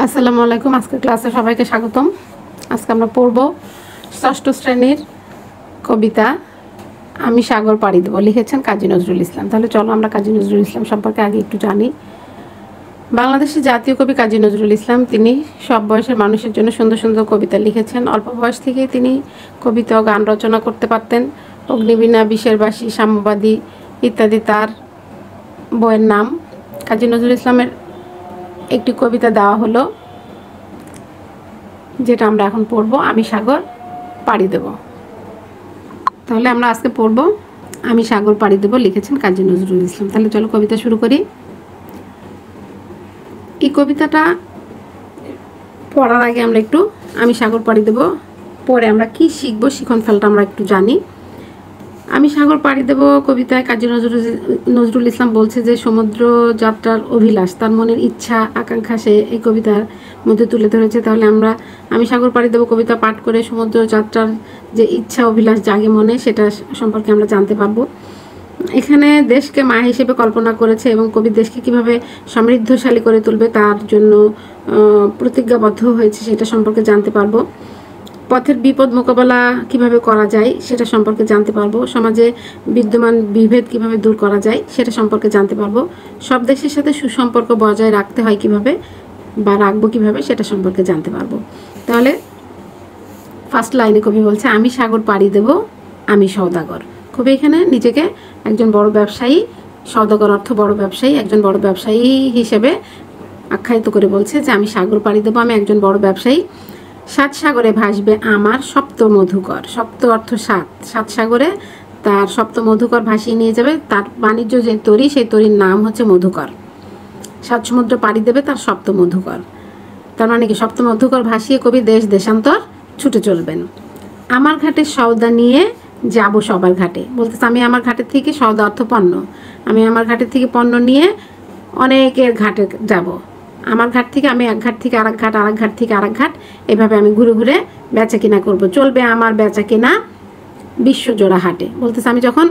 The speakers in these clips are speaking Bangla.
আসসালামু আলাইকুম। আজকের ক্লাসে সবাইকে স্বাগতম। আজকে আমরা পড়ব ষষ্ঠ শ্রেণীর কবিতা আমি সাগর পাড়ি দেব, লিখেছেন কাজী নজরুল ইসলাম। তাহলে চলো আমরা কাজী নজরুল ইসলাম সম্পর্কে আগে একটু জানি। বাংলাদেশের জাতীয় কবি কাজী নজরুল ইসলাম, তিনি সব বয়সের মানুষের জন্য সুন্দর সুন্দর কবিতা লিখেছেন। অল্প বয়স থেকেই তিনি কবিতা ও গান রচনা করতে পারতেন। অগ্নিবীণা, বিষের বাসি, সাম্যবাদী ইত্যাদি তার বইয়ের নাম। কাজী নজরুল ইসলামের একটি কবিতা দেওয়া হলো, যেটা আমরা এখন পড়ব, আমি সাগর পাড়ি দেব। তাহলে আমরা আজকে পড়ব আমি সাগর পাড়ি দেব, লিখেছেন কাজী নজরুল ইসলাম। তাহলে চলো কবিতা শুরু করি। এই কবিতাটা পড়ার আগে আমরা একটু আমি সাগর পাড়ি দেব পরে আমরা কি শিখবো, শিখনফলটা আমরা একটু জানি। আমি সাগর পাড়ি দেব কবিতায় কাজী নজরুল ইসলাম বলছে যে সমুদ্র যাত্রার অভিলাষ, তার মনের ইচ্ছা আকাঙ্ক্ষা সে এই কবিতার মধ্যে তুলে ধরেছে। তাহলে আমরা আমি সাগর পাড়ি দেব কবিতা পাঠ করে সমুদ্র যাত্রার যে ইচ্ছা অভিলাষ জাগে মনে, সেটা সম্পর্কে আমরা জানতে পারবো। এখানে দেশকে মা হিসেবে কল্পনা করেছে এবং কবি দেশকে কিভাবে সমৃদ্ধশালী করে তুলবে তার জন্য প্রতিজ্ঞাবদ্ধ হয়েছে, সেটা সম্পর্কে জানতে পারবো। পথের বিপদ মোকাবেলা কিভাবে করা যায় সেটা সম্পর্কে জানতে পারবো। সমাজে বিদ্যমান বিভেদ কিভাবে দূর করা যায় সেটা সম্পর্কে জানতে পারবো। সব দেশের সাথে সুসম্পর্ক বজায় রাখতে হয় কিভাবে বা রাখবো কিভাবে সেটা সম্পর্কে জানতে পারবো। তাহলে ফার্স্ট লাইনে কবি বলছে আমি সাগর পাড়ি দেব আমি সওদাগর। কবি এখানে নিজেকে একজন বড় ব্যবসায়ী, সওদাগর অর্থ বড় ব্যবসায়ী, একজন বড় ব্যবসায়ী হিসেবে আখ্যায়িত করে বলছে যে আমি সাগর পাড়ি দেবো, আমি একজন বড় ব্যবসায়ী। সাত সাগরে ভাসবে আমার সপ্ত মধুকর। সপ্ত অর্থ সাত, সাত সাগরে তার সপ্ত মধুকর ভাসিয়ে নিয়ে যাবে। তার বাণিজ্য যে তরী, সেই তরীর নাম হচ্ছে মধুকর। সাত সমুদ্র পাড়ি দেবে তার সপ্ত মধুকর। তার মানে কি, সপ্ত মধুকর ভাসিয়ে কবি দেশ দেশান্তর ছুটে চলবেন। আমার ঘাটে সওদা নিয়ে যাব সবার ঘাটে। বলতেছে আমি আমার ঘাটের থেকে, সওদা অর্থ পণ্য, আমি আমার ঘাটের থেকে পণ্য নিয়ে অনেকের ঘাটে যাব। আমার ঘাট থেকে আমি এক ঘাট থেকে আরেক ঘাট, আরেক ঘাট থেকে আরেক ঘাট, এভাবে আমি ঘুরে ঘুরে বেচা কিনা করবো। চলবে আমার বেচা কিনা বিশ্বজোড়া হাটে। বলতেছে আমি যখন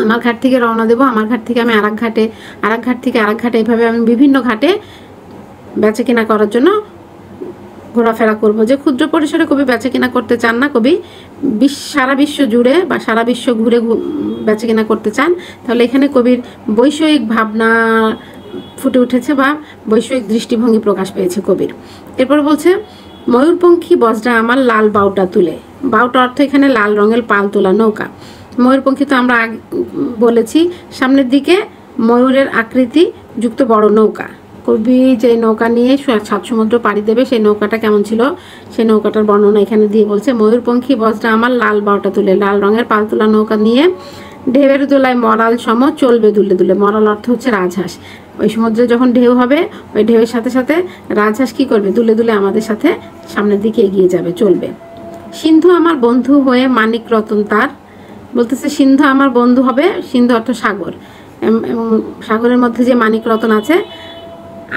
আমার ঘাট থেকে রওনা দেবো, আমার ঘাট থেকে আমি আরেক ঘাটে, আরেক ঘাট থেকে আরেক ঘাটে, এভাবে আমি বিভিন্ন ঘাটে বেচা কিনা করার জন্য ঘোরাফেরা করবো। যে ক্ষুদ্র পরিসরে কবি বেচা কিনা করতে চান না, কবি সারা বিশ্ব জুড়ে বা সারা বিশ্ব ঘুরে বেচা কিনা করতে চান। তাহলে এখানে কবির বৈষয়িক ভাবনা ফুটে উঠেছে বা বৈষয়িক দৃষ্টিভঙ্গি প্রকাশ পেয়েছে কবির। এরপর বলছে ময়ূরপঙ্খী বজরা আমার লাল বাউটা তুলে। বাউটা অর্থ এখানে লাল রঙের পাল তোলা নৌকা। ময়ূরপঙ্খী তো আমরা বলেছি, সামনের দিকে ময়ূরের আকৃতি যুক্ত বড় নৌকা। কবি যে নৌকা নিয়ে সাত সমুদ্র পাড়ি দেবে, সেই নৌকাটা কেমন ছিল সেই নৌকাটার বর্ণনা এখানে দিয়ে বলছে ময়ূরপঙ্খী বজরা আমার লাল বাউটা তুলে। লাল রঙের পাল তোলা নৌকা নিয়ে ঢেউয়ের দোলায় মরাল সম চলবে দুলে দুলে। মরাল অর্থ হচ্ছে রাজহাঁস। ওই সমুদ্রে যখন ঢেউ হবে, ওই ঢেউয়ের সাথে সাথে রাজহাঁস কী করবে, দুলে দুলে আমাদের সাথে সামনের দিকে এগিয়ে যাবে, চলবে। সিন্ধু আমার বন্ধু হয়ে মানিক রতন তার। বলতেছে সিন্ধু আমার বন্ধু হবে, সিন্ধু অর্থ সাগর, এবং সাগরের মধ্যে যে মানিক রতন আছে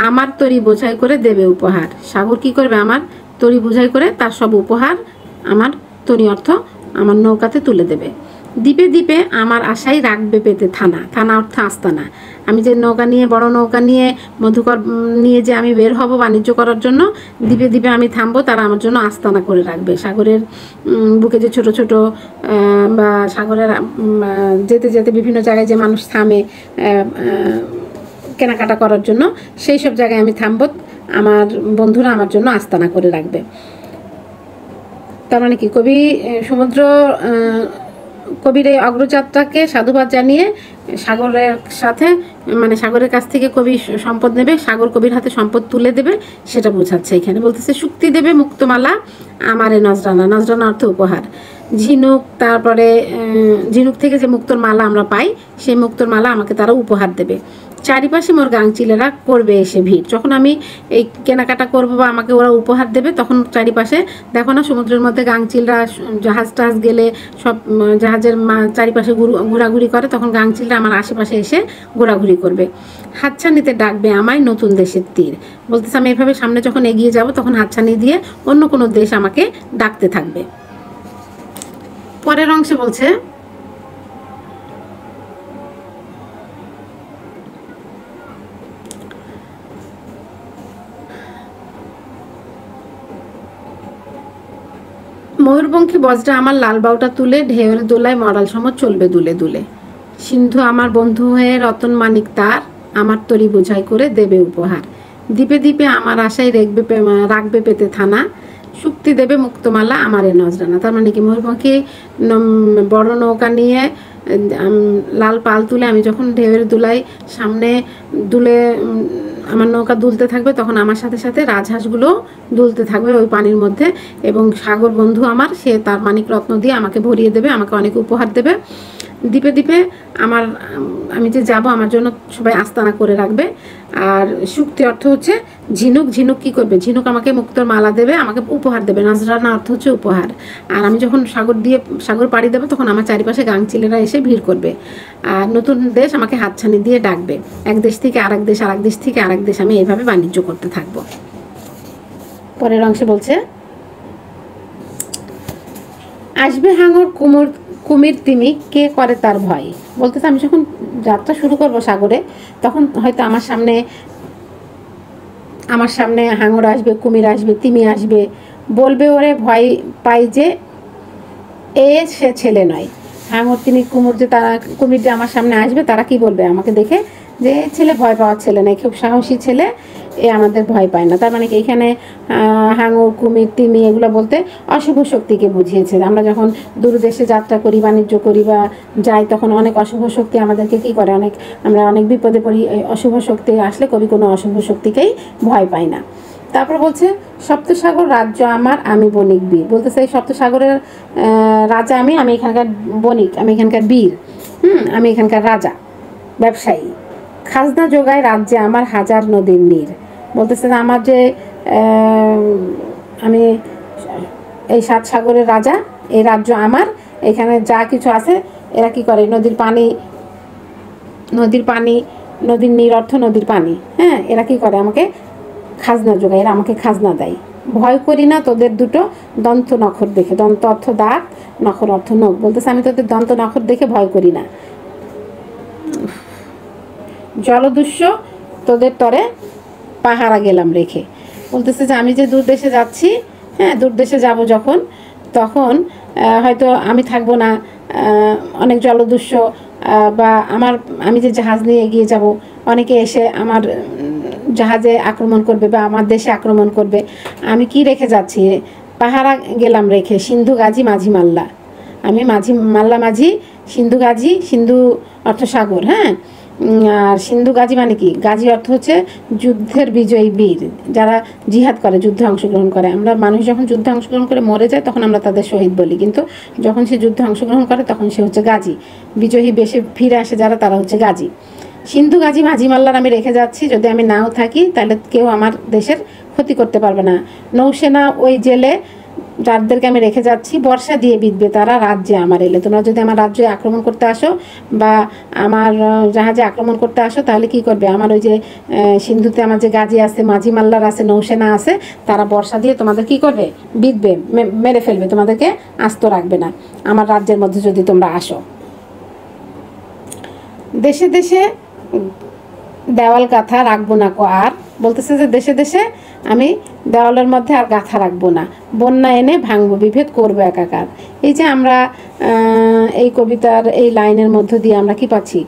আমার তরি বোঝাই করে দেবে উপহার। সাগর কি করবে, আমার তরি বোঝাই করে তার সব উপহার আমার তরি অর্থ আমার নৌকাতে তুলে দেবে। দ্বীপে দ্বীপে আমার আশাই রাখবে পেতে থানা। থানা অর্থ আস্তানা। আমি যে নৌকা নিয়ে, বড় নৌকা নিয়ে, মধুকর নিয়ে যে আমি বের হব বাণিজ্য করার জন্য, দ্বীপে দ্বীপে আমি থামবো, তারা আমার জন্য আস্তানা করে রাখবে। সাগরের বুকে যে ছোট ছোট বা সাগরের যেতে যেতে বিভিন্ন জায়গায় যে মানুষ থামে কেনাকাটা করার জন্য, সেই সব জায়গায় আমি থামবো, আমার বন্ধুরা আমার জন্য আস্তানা করে রাখবে। তার মানে কি, কবি সমুদ্র কবির এই অগ্রযাত্রাকে সাধুবাদ জানিয়ে সাগরের সাথে, মানে সাগরের কাছ থেকে কবি সম্পদ নেবে, সাগর কবির হাতে সম্পদ তুলে দেবে, সেটা বোঝাচ্ছে এখানে। বলতেছে শুক্তি দেবে মুক্তমালা আমারে নজরানা। নজরানা অর্থ উপহার। ঝিনুক, তারপরে ঝিনুক থেকে যে মুক্তোর মালা আমরা পাই, সেই মুক্তোর মালা আমাকে তারা উপহার দেবে। চারিপাশে মোর গাংচিলেরা করবে এসে ভিড়। যখন আমি এই কেনাকাটা করবো বা আমাকে ওরা উপহার দেবে, তখন চারিপাশে দেখো না সমুদ্রের মধ্যে গাংচিলরা জাহাজ টাহাজ গেলে সব জাহাজের চারিপাশে ঘোরাঘুরি করে, তখন গাংচিলরা আমার আশেপাশে এসে ঘোরাঘুরি করবে। হাতছানিতে ডাকবে আমায় নতুন দেশের তীর। বলতেছে আমি এভাবে সামনে যখন এগিয়ে যাব, তখন হাতছানি দিয়ে অন্য কোনো দেশ আমাকে ডাকতে থাকবে। পরের অংশে বলছে ময়ূরপঙ্খী বজ্রা আমার লাল বাউটা তুলে ঢেউয়ের দোলায় মরাল সম চলবে দুলে দুলে। সিন্ধু আমার বন্ধু হয়ে রতন মানিক তার, আমার তরি বোঝাই করে দেবে উপহার। দ্বীপে দ্বীপে আমার আশায় রাখবে পেতে থানা, শুক্তি দেবে মুক্তমালা আমার এ নজরানা। তার মানে কি ময়ূরপঙ্খী বড় নৌকা নিয়ে লাল পাল তুলে আমি যখন ঢেউয়ের দুলাই সামনে দুলে আমার নৌকা দুলতে থাকবে, তখন আমার সাথে সাথে রাজহাঁসগুলো দুলতে থাকবে ওই পানির মধ্যে। এবং সাগর বন্ধু আমার, সে তার মানিক রত্ন দিয়ে আমাকে ভরিয়ে দেবে, আমাকে অনেক উপহার দেবে। দ্বীপে দ্বীপে আমি যে যাব আমার জন্য সবাই আস্তানা করে রাখবে। আর শুক্তি অর্থ হচ্ছে ঝিনুক। ঝিনুক কি করবে? ঝিনুক আমাকে মুক্তোর মালা দেবে, আমাকে উপহার দেবে। নজরানা অর্থ হচ্ছে উপহার। আর আমি যখন সাগর পাড়ি দেবো, তখন আমার চারিপাশে গাংচিলেরা এসে ভিড় করবে। আর নতুন দেশ আমাকে হাতছানি দিয়ে ডাকবে। এক দেশ থেকে আরেক দেশ, আরেক দেশ থেকে আরেক দেশ, আমি এইভাবে বাণিজ্য করতে থাকবো। পরের অংশে বলছে, আসবে হাঙর কুমির তিমি, কে করে তার ভয়। বলতেছে আমি যখন যাত্রা শুরু করব সাগরে, তখন হয়তো আমার সামনে হাঙর আসবে, কুমির আসবে, তিমি আসবে। বলবে ওরে ভয় পাই যে সে ছেলে নয়। হাঙর তিমি কুমির যে আমার সামনে আসবে, তারা কি বলবে আমাকে দেখে? যে ছেলে ভয় পাওয়ার ছেলে নয়, খুব সাহসী ছেলে, এ আমাদের ভয় পায় না। তার মানে কি এইখানে হাঙর কুমির তিমি এগুলো বলতে অশুভ শক্তিকে বুঝিয়েছে। আমরা যখন দূর দেশে যাত্রা করি, বাণিজ্য করি বা যাই, তখন অনেক অশুভ শক্তি আমাদেরকে কি করে, আমরা অনেক বিপদে পড়ি। অশুভ শক্তি আসলে কবি কোনো অশুভ শক্তিকেই ভয় পায় না। তারপর বলছে, সপ্তসাগর রাজ্য আমার, আমি বণিক বীর। বলতেছে এই সপ্তসাগরের রাজা আমি এখানকার বণিক, আমি এখানকার বীর, আমি এখানকার রাজা, ব্যবসায়ী। খাজনা যোগায় রাজ্যে আমার হাজার নদীর নীর। বলতেছে যে আমার যে আমি এই 7 সাগরের রাজা, এই রাজ্য আমার, এখানে যা কিছু আছে এরা কি করে, নদীর পানি, নদীর নীর অর্থ নদীর পানি, হ্যাঁ, এরা কি করে আমাকে খাজনা যোগায়, এরা আমাকে খাজনা দেয়। ভয় করি না তোদের দুটো দন্ত নখর দেখে। দন্ত অর্থ দাঁত, নখর অর্থ নখ। বলতেছে আমি তোদের দন্ত নখর দেখে ভয় করি না। জলদস্যু তোদের তরে পাহারা গেলাম রেখে। বলতেছে যে আমি যে দূর দেশে যাচ্ছি, হ্যাঁ, দূর দেশে যাব যখন, তখন হয়তো আমি থাকবো না, অনেক জলদস্যু বা আমি যে জাহাজ নিয়ে এগিয়ে যাব, অনেকে এসে আমার জাহাজে আক্রমণ করবে বা আমার দেশে আক্রমণ করবে। আমি কি রেখে যাচ্ছি? পাহারা গেলাম রেখে, সিন্ধু গাজী মাঝি মাল্লা। আমি মাল্লা মাঝি, সিন্ধু গাজী, সিন্ধু অর্থ সাগর, হ্যাঁ। আর সিন্ধু গাজী মানে কি? গাজী অর্থ হচ্ছে যুদ্ধের বিজয়ী বীর, যারা জিহাদ করে, যুদ্ধে অংশগ্রহণ করে। মানুষ যখন যুদ্ধে অংশগ্রহণ করে মরে যায়, তখন আমরা তাদের শহীদ বলি, কিন্তু যখন সে যুদ্ধে অংশগ্রহণ করে, তখন সে হচ্ছে গাজী। বিজয়ী বেশে ফিরে আসে যারা, তারা হচ্ছে গাজী। সিন্ধু গাজী মাঝি মাল্লার আমি রেখে যাচ্ছি। যদি আমি নাও থাকি, তাহলে কেউ আমার দেশের ক্ষতি করতে পারবে না। নৌসেনা ওই জেলে যাদেরকে আমি রেখে যাচ্ছি, বর্ষা দিয়ে বিঁধবে তারা রাজ্যে আমার এলে। তোমরা যদি আমার রাজ্যে আক্রমণ করতে আসো বা আমার জাহাজে আক্রমণ করতে আসো, তাহলে কি করবে? আমার ওই যে সিন্ধুতে আমার যে গাজী আছে, মাঝি মাল্লার আছে, নৌসেনা আছে, তারা বর্ষা দিয়ে তোমাদের কি করবে? বিঁধবে, মেরে ফেলবে, তোমাদেরকে আস্ত রাখবে না আমার রাজ্যের মধ্যে যদি তোমরা আসো। দেশে দেশে দেওয়াল গাথা রাখবো না কো আর। বলতেছে যে দেশে দেশে আমি দেওয়ালের মধ্যে আর গাথা রাখবো না, বন্যা এনে ভাঙবো, বিভেদ করবো একাকার। এই যে আমরা এই কবিতার এই লাইনের মধ্য দিয়ে আমরা কি পাচ্ছি?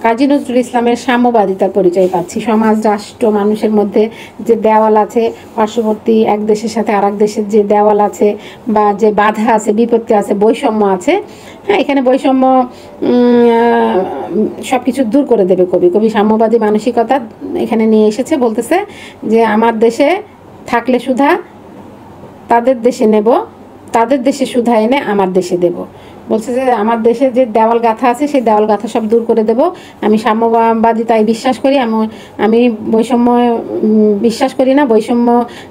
কাজী নজরুল ইসলামের সাম্যবাদিতার পরিচয় পাচ্ছি। সমাজ, রাষ্ট্র, মানুষের মধ্যে যে দেওয়াল আছে, পার্শ্ববর্তী এক দেশের সাথে আর এক দেশের যে দেওয়াল আছে বা যে বাধা আছে, বিপত্তি আছে, বৈষম্য আছে, হ্যাঁ, এখানে বৈষম্য সব কিছু দূর করে দেবে কবি সাম্যবাদী মানসিকতা এখানে নিয়ে এসেছে। বলতেছে যে আমার দেশে থাকলে সুধা তাদের দেশে নেব, তাদের দেশে সুধা এনে আমার দেশে দেব। বলছে যে আমার দেশে যে দেওয়াল গাথা আছে, সেই দেওয়াল গাথা সব দূর করে দেব। আমি সাম্যবাদিতায় বিশ্বাস করি, আমি বৈষম্য বিশ্বাস করি না। বৈষম্য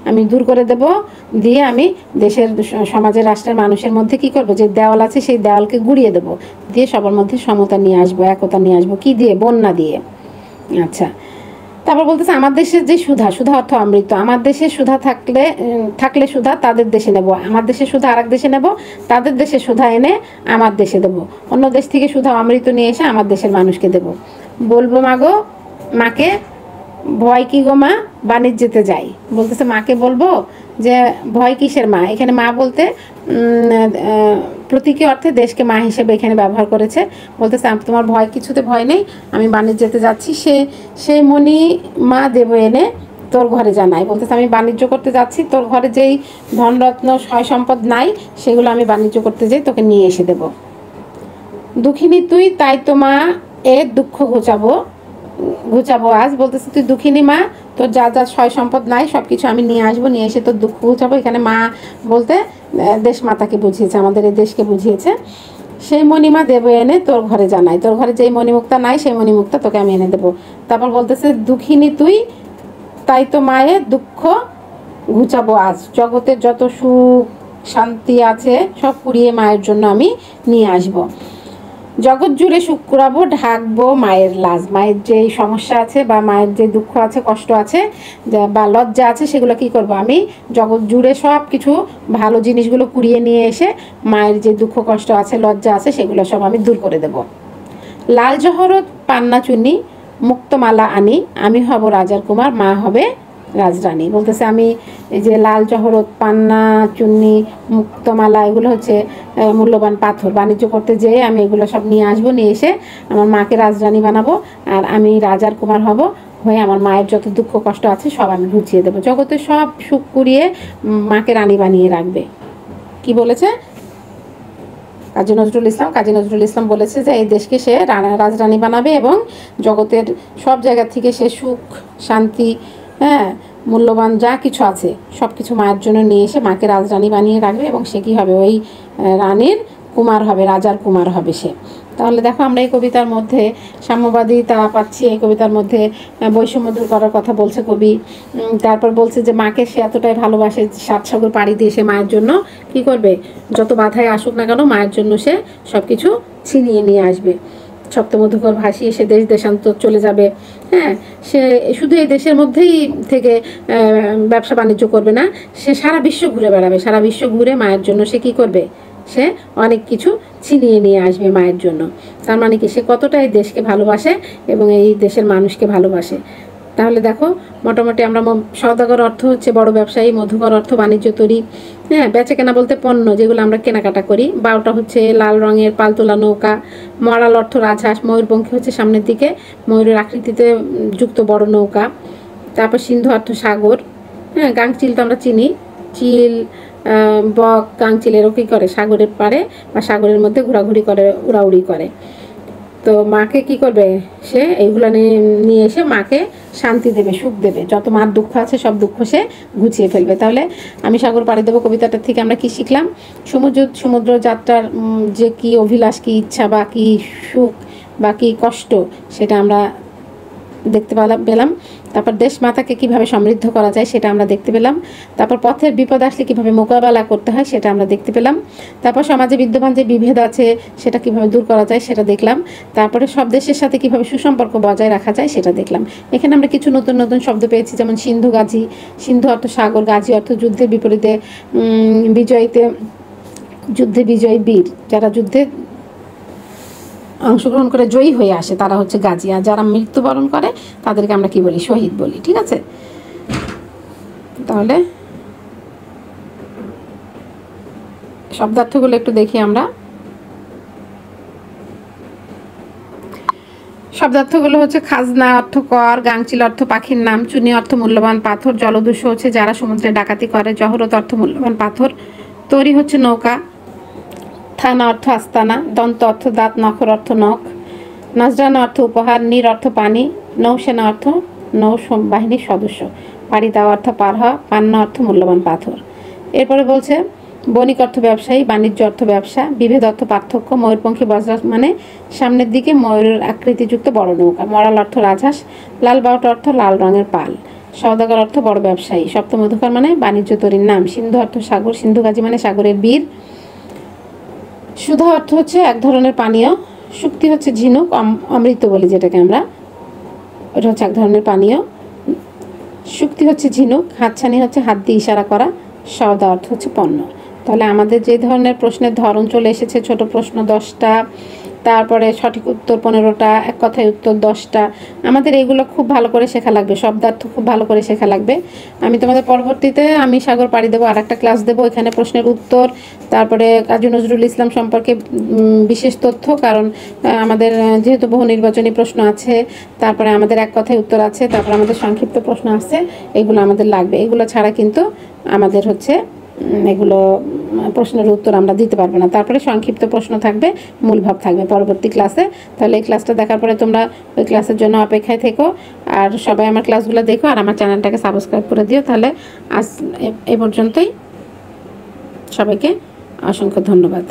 আমি দূর করে দেব, দিয়ে আমি দেশের, সমাজের, রাষ্ট্রের মানুষের মধ্যে কি করব? যে দেওয়াল আছে সেই দেওয়ালকে গুড়িয়ে দেব, দিয়ে সবার মধ্যে সমতা নিয়ে আসবো, একতা নিয়ে আসবো। কি দিয়ে? বন্যা দিয়ে। আচ্ছা, তারপর বলতেছে আমার দেশের যে সুধা, সুধা অর্থ অমৃত, আমার দেশে সুধা থাকলে সুধা তাদের দেশে নেব, আমার দেশে সুধা আরেক দেশে নেব, তাদের দেশে সুধা এনে আমার দেশে দেব। অন্য দেশ থেকে সুধা অমৃত নিয়ে এসে আমার দেশের মানুষকে দেব। বলবো মাগো মাকে, ভয় কি গো মা, বাণিজ্যেতে যাই। বলতেছে মাকে বলবো যে ভয় কিসের মা, এখানে মা বলতে প্রতীকী অর্থে দেশকে মা হিসেবে এখানে ব্যবহার করেছে। বলতেছে তোমার ভয় কিছুতে ভয় নেই, আমি বাণিজ্য যেতে যাচ্ছি, সেই মণি মা দেব এনে তোর ঘরে জানাই। বলতেছে আমি বাণিজ্য করতে যাচ্ছি, তোর ঘরে যেই ধনরত্ন সয় সম্পদ নাই সেগুলো আমি বাণিজ্য করতে যাই, তোকে নিয়ে এসে দেব। দুঃখিনী তুই, তাই তো মা এর দুঃখ ঘুচাবো আজ। বলতেছে তুই দুঃখিনী মা, তোর যা যা সয় সম্পদ নাই সব কিছু আমি নিয়ে আসবো, নিয়ে এসে তোর দুঃখ ঘুচাবো। এখানে মা বলতে দেশ মাতাকে বুঝিয়েছে, আমাদের এই দেশকে বুঝিয়েছে। সেই মণিমা দেব এনে তোর ঘরে জানাই, তোর ঘরে যেই মণিমুক্তা নাই সেই মণিমুক্তা তোকে আমি এনে দেবো। তারপর বলতেছে দুঃখিনী তুই, তাই তো মায়ের দুঃখ ঘুচাবো আজ। জগতের যত সুখ শান্তি আছে সব কুড়িয়ে মায়ের জন্য আমি নিয়ে আসবো। জগৎ জুড়ে সুখ কুড়াবো, ঢাকবো মায়ের লাজ। মায়ের যে সমস্যা আছে বা মায়ের যে দুঃখ আছে, কষ্ট আছে বা লজ্জা আছে, সেগুলো কি করব আমি জগৎ জুড়ে সব কিছু ভালো জিনিসগুলো কুড়িয়ে নিয়ে এসে মায়ের যে দুঃখ কষ্ট আছে, লজ্জা আছে, সেগুলো সব আমি দূর করে দেব। লাল জহরত পান্না চুন্নি মুক্তমালা আনি, আমি হব রাজার কুমার, মা হবে রাজরানী। বলতেছে আমি এই যে লাল জহরত, পান্না চুন্নি, মুক্তমালা, এগুলো হচ্ছে মূল্যবান পাথর, বাণিজ্য করতে যেয়ে আমি এগুলো সব নিয়ে আসবো, নিয়ে এসে আমার মাকে রাজরানী বানাবো, আর আমি রাজার কুমার হব, হয়ে আমার মায়ের যত দুঃখ কষ্ট আছে সব আমি ঘুচিয়ে দেবো। জগতে সব সুখ কুড়িয়ে মাকে রানী বানিয়ে রাখবে। কি বলেছে কাজী নজরুল ইসলাম? কাজী নজরুল ইসলাম বলেছে যে এই দেশকে সে রাজরানী বানাবে এবং জগতের সব জায়গা থেকে সে সুখ শান্তি, হ্যাঁ, মূল্যবান যা কিছু আছে সব কিছু মায়ের জন্য নিয়ে এসে মাকে রাজরানী বানিয়ে রাখবে, এবং সে কী হবে, ওই রানীর কুমার হবে, রাজার কুমার হবে সে। তাহলে দেখো আমরা এই কবিতার মধ্যে সাম্যবাদিতা পাচ্ছি, এই কবিতার মধ্যে বৈষম্য দূর করার কথা বলছে কবি। তারপর বলছে যে মাকে সে এতটাই ভালোবাসে, 7 সাগর পাড়ি দিয়ে সে মায়ের জন্য কি করবে, যত বাধায় আসুক না কেন মায়ের জন্য সে সব কিছু ছিনিয়ে নিয়ে আসবে। সপ্তমধুকর ভাসিয়ে সে দেশ দেশান্তর চলে যাবে। হ্যাঁ, সে শুধু এই দেশের মধ্যেই থেকে ব্যবসা বাণিজ্য করবে না, সে সারা বিশ্ব ঘুরে বেড়াবে। সারা বিশ্ব ঘুরে মায়ের জন্য সে কী করবে, সে অনেক কিছু ছিনিয়ে নিয়ে আসবে মায়ের জন্য। তার মানে কি, সে কতটা এই দেশকে ভালোবাসে এবং এই দেশের মানুষকে ভালোবাসে। তাহলে দেখো মোটামুটি আমরা সওদাগর অর্থ হচ্ছে বড় ব্যবসায়ী, মধুকর অর্থ বাণিজ্য তৈরি, হ্যাঁ, বেচা কেনা বলতে পণ্য যেগুলো আমরা কেনাকাটা করি। বাউটা হচ্ছে লাল রঙের পালতোলা নৌকা। মরাল অর্থ রাজহাঁস, ময়ূরপঙ্খী হচ্ছে সামনের দিকে ময়ূরের আকৃতিতে যুক্ত বড় নৌকা। তারপর সিন্ধু অর্থ সাগর, হ্যাঁ, গাংচিল তো আমরা চিনি, চিল বক গাংচিল এরও কী করে, সাগরের পাড়ে বা সাগরের মধ্যে ঘোরাঘুরি করে, উড়াউড়ি করে। তো মাকে কি করবে, সে এইগুলো নিয়ে এসে মাকে শান্তি দেবে, সুখ দেবে, যত মার দুঃখ আছে সব দুঃখ সে ঘুচিয়ে ফেলবে। তাহলে আমি সাগর পাড়ি দেবো কবিতাটা থেকে আমরা কি শিখলাম, সমুদ্র যাত্রার যে কি অভিলাষ, কি ইচ্ছা বা কি সুখ বা কি কষ্ট, সেটা আমরা দেখতে পেলাম। তারপর দেশ মাতাকে কিভাবে সমৃদ্ধ করা যায় সেটা আমরা দেখতে পেলাম। তারপর পথের বিপদ আসলে কিভাবে মোকাবেলা করতে হয় সেটা আমরা দেখতে পেলাম। তারপর সমাজে বিদ্যমান যে বিভেদ আছে সেটা কিভাবে দূর করা যায় সেটা দেখলাম। তারপরে সব দেশের সাথে কিভাবে সুসম্পর্ক বজায় রাখা যায় সেটা দেখলাম। এখানে আমরা কিছু নতুন নতুন শব্দ পেয়েছি, যেমন সিন্ধু গাজী, সিন্ধু অর্থ সাগর, গাজী অর্থ যুদ্ধের বিপরীতে যুদ্ধে বিজয়ী বীর, যারা যুদ্ধে অংশগ্রহণ করে জয়ী হয়ে আসে তারা হচ্ছে গাজী, আর যারা মৃত্যুবরণ করে তাদেরকে আমরা কি বলি, শহীদ বলি। ঠিক আছে, তাহলে শব্দার্থগুলো একটু দেখি আমরা। শব্দার্থগুলো হচ্ছে খাজনা অর্থ কর, গাংচিল অর্থ পাখির নাম, চুনি অর্থ মূল্যবান পাথর, জলদস্যু হচ্ছে যারা সমুদ্রে ডাকাতি করে, জহরত অর্থ মূল্যবান পাথর, তরি হচ্ছে নৌকা, থানা অর্থ আস্তানা, দন্ত অর্থ দাঁত, নখর অর্থ নখ, নাজরানা অর্থ উপহার, নীর অর্থ পানি, নৌসেনা অর্থ নৌ বাহিনীর সদস্য, পাড়ি দেওয়া অর্থ পার হওয়া, পান্না অর্থ মূল্যবান পাথর। এরপরে বলছে বণিক অর্থ ব্যবসায়ী, বাণিজ্য অর্থ ব্যবসা, বিভেদ অর্থ পার্থক্য, ময়ূরপঙ্খী বজ্রাস মানে সামনের দিকে ময়ূরের আকৃতিযুক্ত বড় নৌকা, মরাল অর্থ রাজহাঁস, লাল বাউট অর্থ লাল রঙের পাল, সওদাগর অর্থ বড় ব্যবসায়ী, সপ্তমধুকর মানে বাণিজ্য তরীর নাম, সিন্ধু অর্থ সাগর, সিন্ধু গাজী মানে সাগরের বীর, সুধা অর্থ হচ্ছে এক ধরনের পানীয়, শুক্তি হচ্ছে ঝিনুক, অমৃত বলি যেটাকে আমরা, এটা হচ্ছে এক ধরনের পানীয়, শুক্তি হচ্ছে ঝিনুক, হাতছানি হচ্ছে হাত দিয়ে ইশারা করা, সওদা অর্থ হচ্ছে পণ্য। তাহলে আমাদের যে ধরনের প্রশ্নের ধরন চলে এসেছে, ছোট প্রশ্ন 10টা, তারপরে সঠিক উত্তর 15টা, এক কথায় উত্তর 10টা। আমাদের এইগুলো খুব ভালো করে শেখা লাগবে, শব্দার্থ খুব ভালো করে শেখা লাগবে। আমি তোমাদের পরবর্তীতে আমি সাগর পাড়ি দেবো, আর একটা ক্লাস দেবো, এখানে প্রশ্নের উত্তর, তারপরে কাজী নজরুল ইসলাম সম্পর্কে বিশেষ তথ্য, কারণ আমাদের যেহেতু বহু নির্বাচনী প্রশ্ন আছে, তারপরে আমাদের এক কথায় উত্তর আছে, তারপরে আমাদের সংক্ষিপ্ত প্রশ্ন আছে, এগুলো আমাদের লাগবে। এগুলো ছাড়া কিন্তু আমাদের হচ্ছে এগুলো প্রশ্নের উত্তর আমরা দিতে পারবো না। তারপরে সংক্ষিপ্ত প্রশ্ন থাকবে, মূলভাব থাকবে পরবর্তী ক্লাসে। তাহলে এই ক্লাসটা দেখার পরে তোমরা ওই ক্লাসের জন্য অপেক্ষায় থেকো, আর সবাই আমার ক্লাসগুলো দেখো, আর আমার চ্যানেলটাকে সাবস্ক্রাইব করে দিও। তাহলে আজ এ পর্যন্তই, সবাইকে অসংখ্য ধন্যবাদ।